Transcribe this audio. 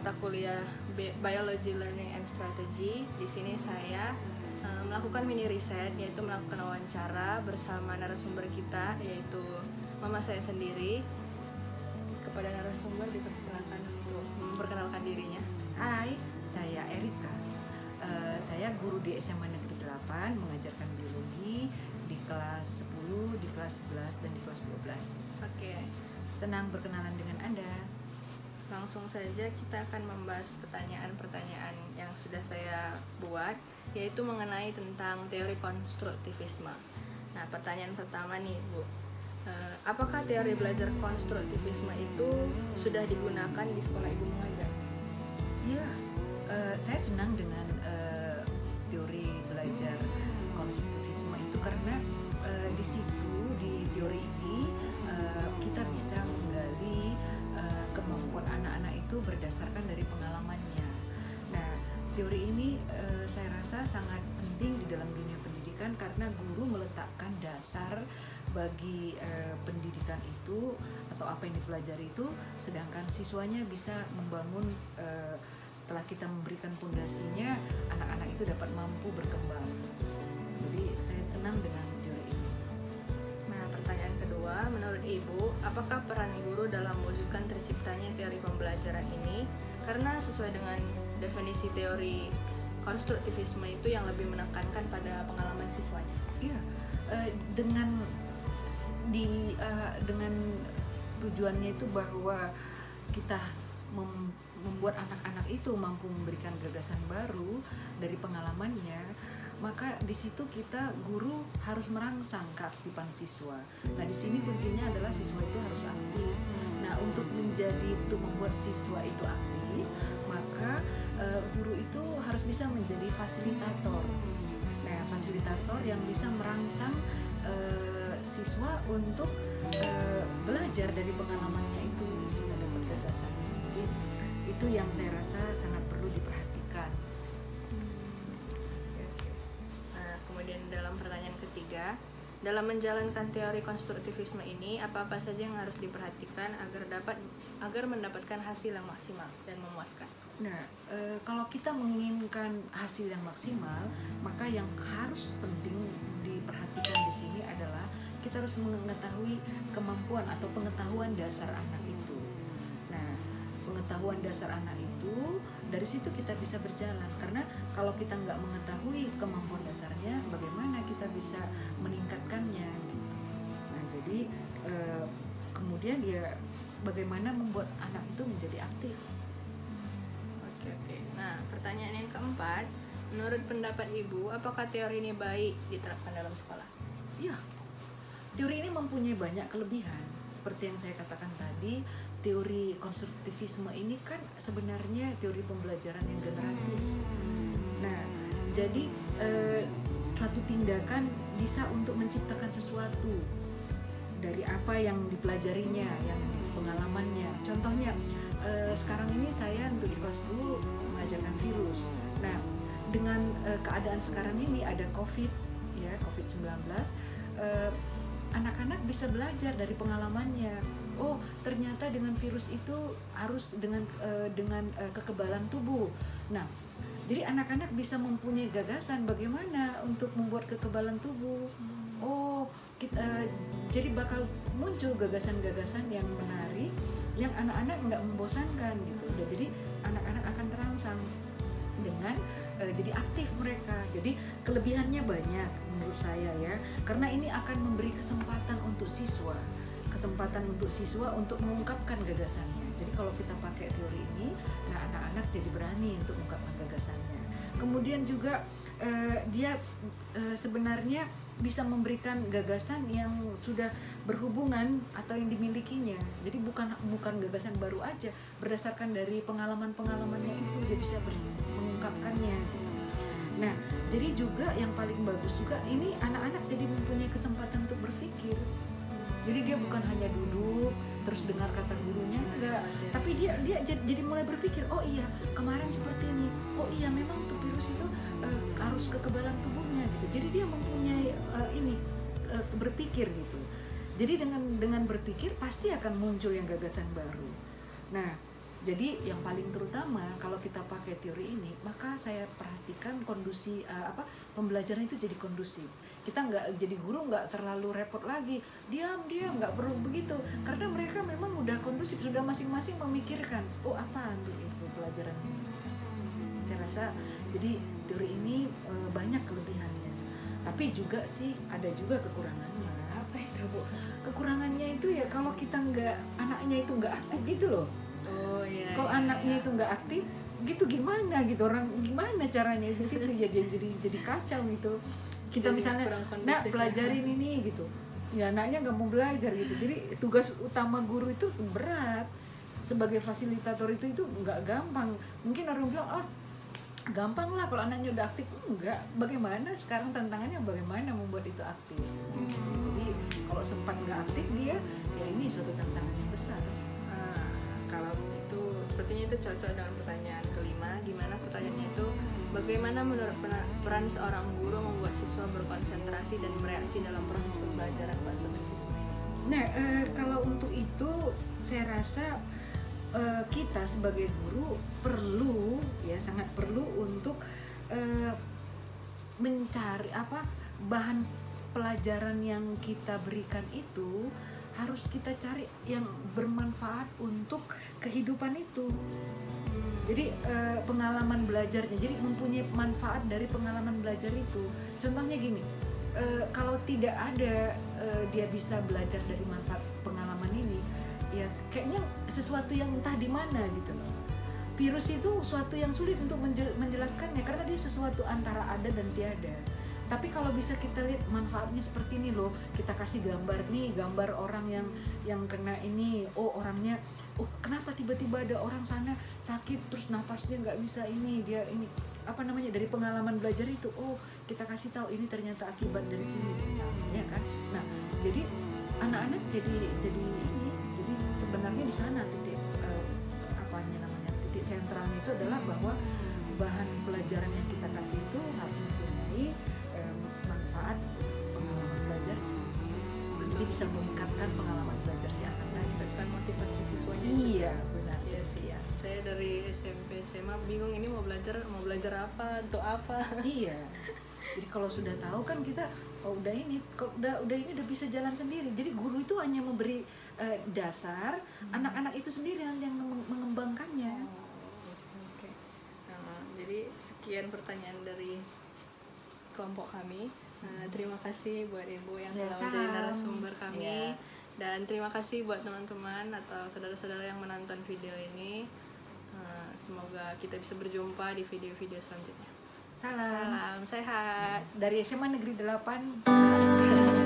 mata kuliah Biology Learning and Strategy. Di sini saya melakukan mini riset, yaitu melakukan wawancara bersama narasumber kita, yaitu mama saya sendiri. Kepada narasumber dipersilakan untuk memperkenalkan dirinya. Hai, saya Erika. Saya guru di SMA Negeri 8, mengajarkan biologi di kelas 10, di kelas 11, dan di kelas 12. Oke. Senang berkenalan dengan Anda. Langsung saja kita akan membahas pertanyaan-pertanyaan yang sudah saya buat, yaitu mengenai tentang teori konstruktivisme. Nah, pertanyaan pertama nih, Bu. Apakah teori belajar konstruktivisme itu sudah digunakan di sekolah Ibu mengajar? Ya, saya senang dengan teori belajar konstruktivisme itu karena di situ, di teori ini kita bisa menggali kemampuan anak-anak itu berdasarkan dari pengalamannya. Nah, teori ini saya rasa sangat penting di dalam dunia pendidikan karena guru meletakkan dasar bagi pendidikan itu atau apa yang dipelajari itu, sedangkan siswanya bisa membangun setelah kita memberikan pondasinya, anak-anak itu dapat mampu berkembang. Jadi saya senang dengan teori ini. Nah, pertanyaan kedua, menurut Ibu, apakah peran guru dalam mewujudkan terciptanya teori pembelajaran ini? Karena sesuai dengan definisi teori konstruktivisme itu yang lebih menekankan pada pengalaman siswanya. Iya, dengan tujuannya itu bahwa kita membuat anak-anak itu mampu memberikan gagasan baru dari pengalamannya, maka di situ kita guru harus merangsang keaktifan siswa. Nah, di sini kuncinya adalah siswa itu harus aktif. Nah, untuk membuat siswa itu aktif, maka guru itu harus bisa menjadi fasilitator. Nah, fasilitator yang bisa merangsang siswa untuk belajar dari pengalamannya itu sehingga dapat gagasannya. Jadi itu yang saya rasa sangat perlu diperhatikan. Nah, kemudian dalam pertanyaan ketiga, dalam menjalankan teori konstruktivisme ini, apa-apa saja yang harus diperhatikan agar mendapatkan hasil yang maksimal dan memuaskan? Nah, kalau kita menginginkan hasil yang maksimal, maka yang harus penting diperhatikan di sini adalah kita harus mengetahui kemampuan atau pengetahuan dasar anak itu. Nah, pengetahuan dasar anak itu dari situ kita bisa berjalan, karena kalau kita nggak mengetahui kemampuan dasarnya, bagaimana kita bisa meningkatkannya gitu. Nah, jadi kemudian ya bagaimana membuat anak itu menjadi aktif. Oke. Nah, pertanyaan yang keempat, menurut pendapat Ibu, apakah teori ini baik diterapkan dalam sekolah? Ya, teori ini mempunyai banyak kelebihan. Seperti yang saya katakan tadi, teori konstruktivisme ini kan sebenarnya teori pembelajaran yang generatif. Nah, jadi suatu tindakan bisa untuk menciptakan sesuatu dari apa yang dipelajarinya, yang pengalamannya. Contohnya, sekarang ini saya untuk di kelas 10 mengajarkan virus. Nah, dengan keadaan sekarang ini ada COVID-19, anak-anak bisa belajar dari pengalamannya. Oh, ternyata dengan virus itu harus dengan kekebalan tubuh. Nah, jadi anak-anak bisa mempunyai gagasan bagaimana untuk membuat kekebalan tubuh. Oh, jadi bakal muncul gagasan-gagasan yang menarik, yang anak-anak nggak membosankan gitu. Jadi anak-anak akan terangsang dengan jadi aktif mereka. Jadi kelebihannya banyak menurut saya ya, karena ini akan memberi kesempatan untuk siswa untuk mengungkapkan gagasannya. Jadi kalau kita pakai teori ini, nah anak-anak jadi berani untuk mengungkapkan gagasannya. Kemudian juga dia sebenarnya bisa memberikan gagasan yang sudah berhubungan atau yang dimilikinya. Jadi bukan gagasan baru aja, berdasarkan dari pengalaman-pengalamannya itu dia bisa mengungkapkannya. Nah, jadi juga yang paling bagus juga ini anak-anak jadi mempunyai kesempatan untuk berpikir. Jadi dia bukan hanya duduk terus dengar kata gurunya, enggak, tapi dia jadi mulai berpikir, oh iya kemarin seperti ini, oh iya memang untuk virus itu harus kekebalan tubuhnya gitu. Jadi dia mempunyai berpikir gitu. Jadi dengan berpikir pasti akan muncul yang gagasan baru. Nah, Jadi yang paling terutama kalau kita pakai teori ini, maka saya perhatikan kondisi pembelajaran itu jadi kondusif. Kita nggak jadi guru nggak terlalu repot lagi, diam nggak perlu begitu, karena mereka memang udah kondusif, sudah masing-masing memikirkan, oh apa itu pelajaran ini. Saya rasa jadi teori ini banyak kelebihannya, tapi juga sih ada juga kekurangannya. Apa itu, Bu? Kekurangannya itu ya kalau kita anaknya itu nggak aktif gitu loh. Oh iya. Kalau anaknya itu nggak aktif gitu gimana gitu, orang gimana caranya di situ ya jadi kacau gitu. Kita jadi misalnya nak pelajarin ini gitu, ya anaknya nggak mau belajar gitu. Jadi tugas utama guru itu berat. Sebagai fasilitator itu nggak gampang. Mungkin orang bilang gampang lah kalau anaknya udah aktif. Enggak, bagaimana sekarang tantangannya bagaimana membuat itu aktif. Jadi kalau sempat nggak aktif dia, ya ini suatu tantangan yang besar. Kalau itu sepertinya itu cocok dengan pertanyaan kelima, di mana pertanyaannya itu bagaimana menurut peran seorang guru membuat siswa berkonsentrasi dan bereaksi dalam proses pembelajaran konstruktivisme ini? Nah, kalau untuk itu saya rasa kita sebagai guru perlu, ya sangat perlu untuk mencari bahan pelajaran yang kita berikan itu harus kita cari yang bermanfaat untuk kehidupan itu. Jadi pengalaman belajarnya, jadi mempunyai manfaat dari pengalaman belajar itu. Contohnya gini, kalau tidak ada dia bisa belajar dari manfaat pengalaman ini, ya kayaknya sesuatu yang entah di mana gitu loh. Virus itu suatu yang sulit untuk menjelaskannya karena dia sesuatu antara ada dan tiada. Tapi kalau bisa kita lihat manfaatnya seperti ini loh, kita kasih gambar orang yang kena ini, orangnya, kenapa tiba-tiba ada orang sana sakit terus napasnya nggak bisa dia ini dari pengalaman belajar itu, kita kasih tahu ini ternyata akibat dari sini misalnya, ya kan. Nah jadi anak-anak jadi sebenarnya di sana titik titik sentralnya itu adalah bahwa bahan pelajaran yang kita kasih itu harus mempunyai manfaat pengalaman belajar. Jadi bisa meningkatkan pengalaman belajar si anak tadi, meningkatkan motivasi siswanya. Iya benar. Iya sih ya. Saya dari SMP SMA bingung ini mau belajar apa, untuk apa. Iya. Jadi kalau sudah tahu kan kita udah ini udah bisa jalan sendiri. Jadi guru itu hanya memberi dasar, anak-anak itu sendiri yang mengembangkannya. Oke. Jadi sekian pertanyaan dari kelompok kami. Terima kasih buat Ibu yang telah menjadi narasumber kami. Dan terima kasih buat teman-teman atau saudara-saudara yang menonton video ini. Semoga kita bisa berjumpa di video-video selanjutnya. Salam sehat dari SMA Negeri 8. Salam.